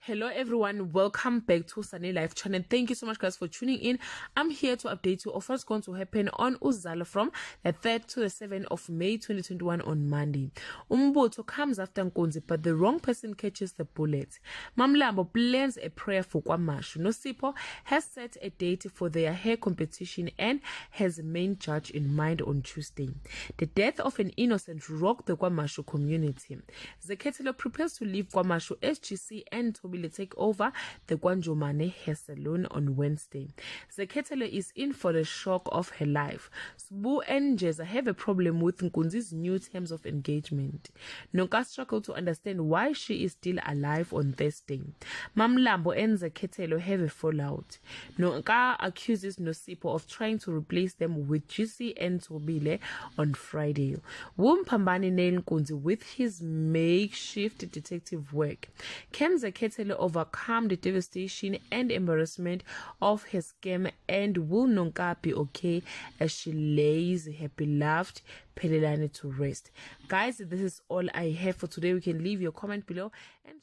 Hello everyone, welcome back to Sunny Life channel. Thank you so much guys for tuning in. I'm here to update you of what's going to happen on Uzalo from the 3rd to the 7th of May 2021 on Monday. Umbutho comes after Nkunzi, but the wrong person catches the bullet. Mamlambo plans a prayer for Kwamashu. Nosipho has set a date for their hair competition and has a main judge in mind on Tuesday. The death of an innocent rocked the Kwamashu community. Zeketelo prepares to leave Kwamashu SGC and Toby take over the Kwanjomane hair salon on Wednesday. Zeketelo is in for the shock of her life. Sbu and Jeza have a problem with Nkunzi's new terms of engagement. Nonka struggle to understand why she is still alive on Thursday. Mamlambo and Zeketelo have a fallout. Nonka accuses Nosipho of trying to replace them with GC and Tobile on Friday. Wumpambani nailed Nkunzi with his makeshift detective work. Can Zeketelo overcome the devastation and embarrassment of her scam, and will Nonka be okay as she lays her beloved Pelelane to rest? Guys, this is all I have for today. You can leave your comment below and